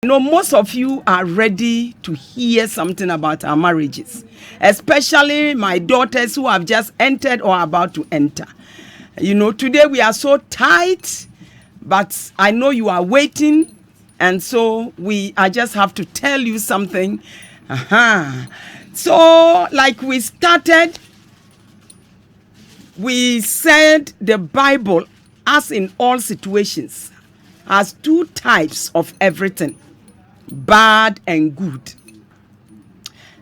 I know most of you are ready to hear something about our marriages, especially my daughters who have just entered or about to enter. Today we are so tight, but I know you are waiting, and so I just have to tell you something. So, like we started, we said the Bible, as in all situations, has two types of everything: bad and good.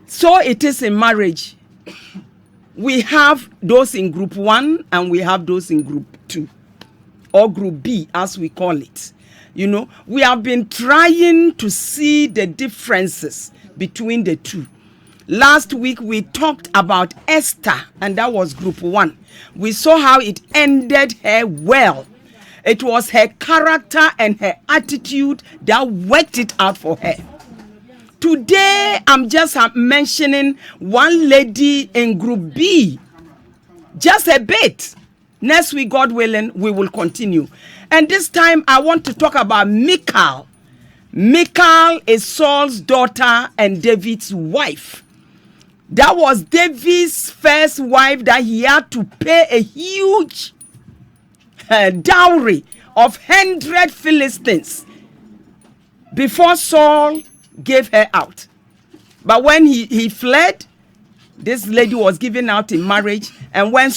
So it is in marriage. We have those in group 1 and we have those in group 2, or group B as we call it. We have been trying to see the differences between the two. Last week we talked about Esther, and that was group 1. We saw how it ended her well. It was her character and her attitude that worked it out for her. Today, I'm just mentioning one lady in group B. Just a bit. Next week, God willing, we will continue. And this time, I want to talk about Michal. Michal is Saul's daughter and David's wife. That was David's first wife that he had to pay a huge dowry of 100 Philistines before Saul gave her out. But when he fled, this lady was given out in marriage. And when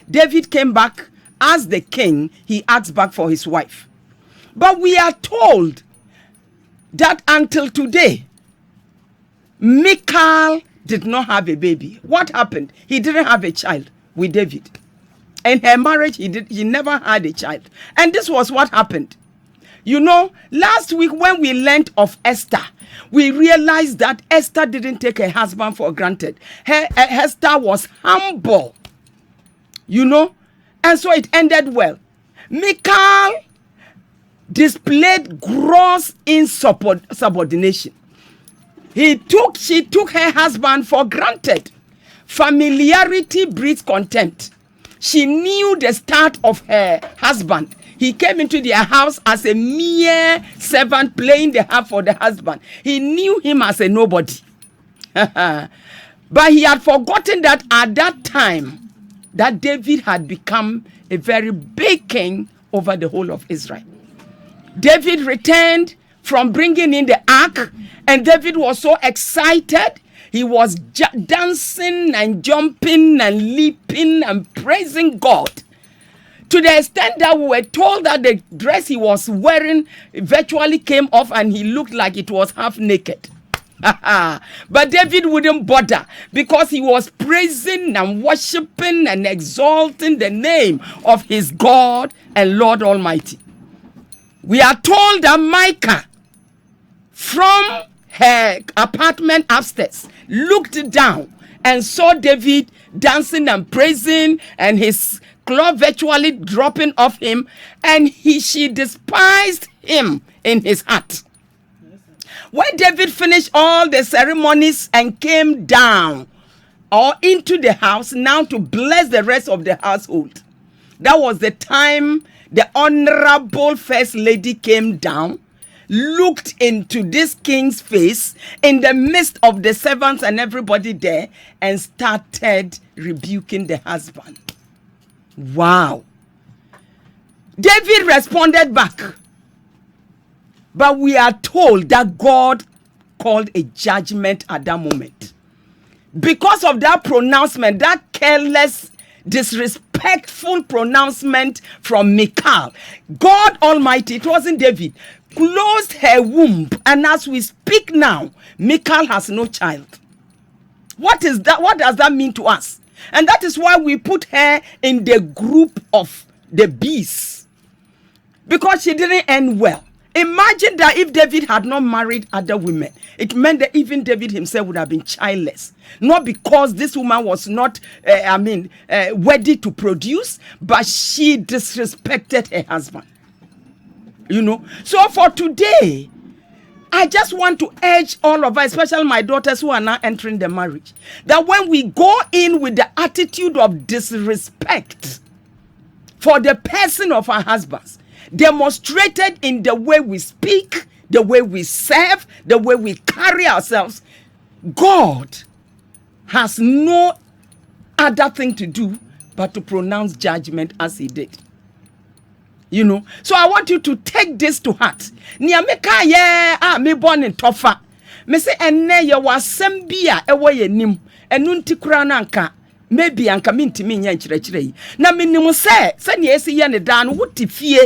David came back as the king, he asked back for his wife. But we are told that until today, Michal did not have a baby. What happened? He didn't have a child with David. In her marriage, he never had a child. And this was what happened. Last week when we learned of Esther, we realized that Esther didn't take her husband for granted. Esther was humble, and so it ended well. Michal displayed gross insubordination. She took her husband for granted. Familiarity breeds contempt. She knew the start of her husband. He came into their house as a mere servant playing the harp for the husband. He knew him as a nobody. But he had forgotten that at that time, that David had become a very big king over the whole of Israel. David returned from bringing in the ark, and David was so excited. He was dancing and jumping and leaping and praising God, to the extent that we were told that the dress he was wearing virtually came off and he looked like it was half naked. But David wouldn't bother, because he was praising and worshiping and exalting the name of his God and Lord Almighty. We are told that Micah, from her apartment upstairs, looked down and saw David dancing and praising, and his cloth virtually dropping off him, and she despised him in his heart. When David finished all the ceremonies and came down or into the house now to bless the rest of the household, that was the time the honorable first lady came down, looked into this king's face in the midst of the servants and everybody there, and started rebuking the husband. Wow. David responded back. But we are told that God called a judgment at that moment. Because of that pronouncement, that careless, disrespectful pronouncement from Michal, God Almighty, it wasn't David, closed her womb, and as we speak now, Michal has no child. What is that? What does that mean to us? And that is why we put her in the group of the beasts, because she didn't end well. Imagine that if David had not married other women, it meant that even David himself would have been childless. Not because this woman was not, worthy to produce, but she disrespected her husband. So for today, I just want to urge all of us, especially my daughters who are now entering the marriage, that when we go in with the attitude of disrespect for the person of our husbands, demonstrated in the way we speak, the way we serve, the way we carry ourselves, God has no other thing to do but to pronounce judgment as he did. You know, so I want you to take this to heart. Niameka ye me born in tofa. Me say enne ye wasem bia ewo ye nim. Enu nti kura na anka maybe anka mintimi nya nkyerɛkyerɛ na menim sɛ ne esi ye ne da no wote fie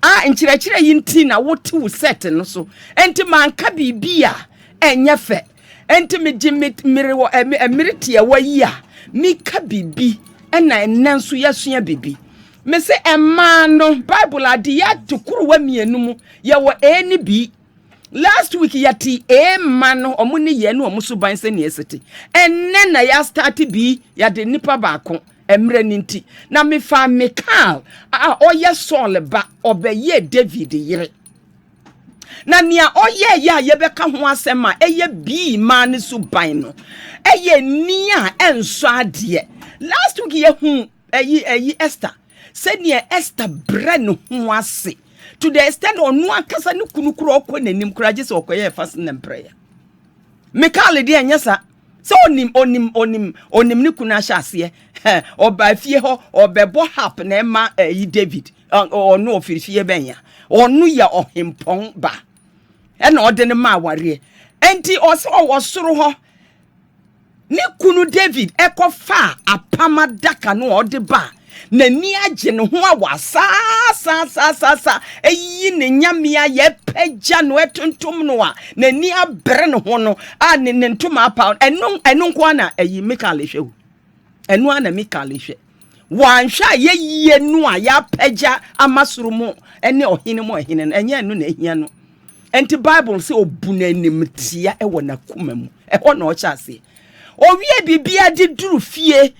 nkyerɛkyerɛ yi nti na wote wo set no so enti manka bibia enye fɛ enti me mere wo emiriti e wayi a mika bibi na enanso yasua bibi me se emma no Bible ade ya tukuru wa mienu mu ye wo eni bi last week yati emma no omuni ye no omuso ban se ne esete enne na ya start bi ya de nipa baako emre ninti na me fa Michael oye Saul ba obeye David yire na nia oye ya ye beka ho asema eye bi ma ne so ban no eye ni a enso ade last week ye hu eyi Esther senior Esther brand ho ase to the extent onu akasa ne kunukuru okọ nanim kuraje se okoye fasting and prayer Michael de anyasa so onim ne kunu ahya ase oba fie ho obebo hap na ma David onu ofirifie benya onu ya ohempon ba na ode ne ma aware enti oso wosoro ho ne kunu David ekofa apama daka no ode ba na ni agye ne ho awasa eyi ne nyamea ye pagya no etontom no a na ni abre ne ho no a ne ntoma apa eno nko na eyi Michael hwe eno ana Michael hwe wanhwa ye yie no a ya pagya amasoro mu ene ohene mu ohene no enye eno na ehia no enti Bible say obunanimtia e wona kuma mu ho na o kyase owie bibia di duru fie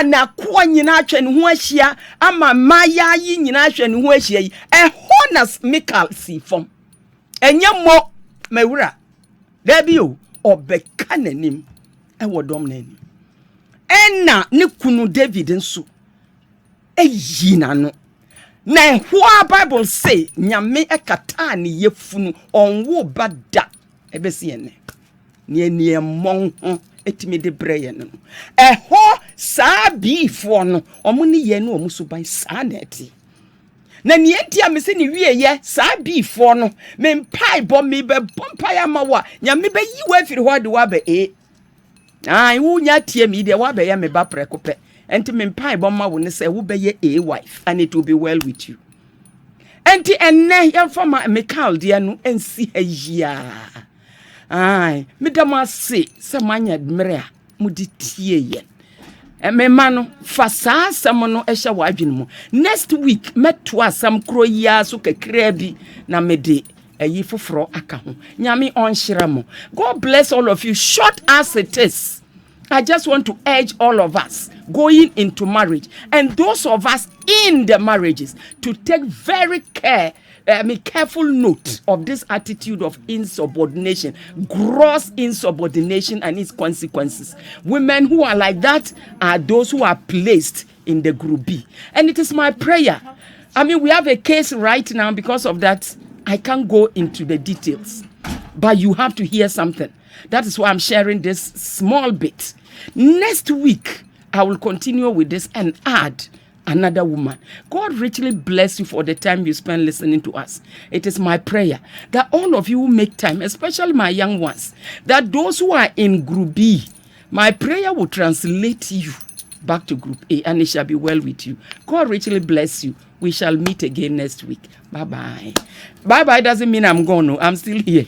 na ko nyina atwe ne ho ahia ama maya yi nyina ahwe ne ho ahia yi ho na Michael si fom enye mo mawura da bi o obeka nanim wodom nanim enna ne kunu David nso eyi nano na ho Bible say nyame ekata ne yefunu onwo bada ebesi ene ne mmon ho etimi de breye no saa bifo no omuni ye no omuso ban saa na eti na ne enti a me se ne wieye saa bifo no me mpai bo me be bompa ya mawa nya me be yi wa firi ho de wa be wo nya tie me de wa be ya me ba preko pe enti me mpai bo ma wo ne se wo be ye wife and it will be well with you enti enne ya fama Michael de no ensi hayia medama se manya admire mudi tie yen emema no fa saa asam no ehya wadwene mu next week meto asam kro ya so kakra bi na mede ayi foforo aka ho nyame onhyira mo. God bless all of you. Short as it is, I just want to urge all of us going into marriage and those of us in the marriages to take very careful note of this attitude of insubordination, gross insubordination and its consequences. Women who are like that are those who are placed in the group B. And it is my prayer. I mean, we have a case right now. Because of that, I can't go into the details. But you have to hear something. That is why I'm sharing this small bit. Next week, I will continue with this and add another woman. God richly bless you for the time you spend listening to us. It is my prayer that all of you will make time, especially my young ones, that those who are in group B, my prayer will translate you back to group A and it shall be well with you. God richly bless you. We shall meet again next week. Bye-bye. Bye-bye doesn't mean I'm gone. No, I'm still here.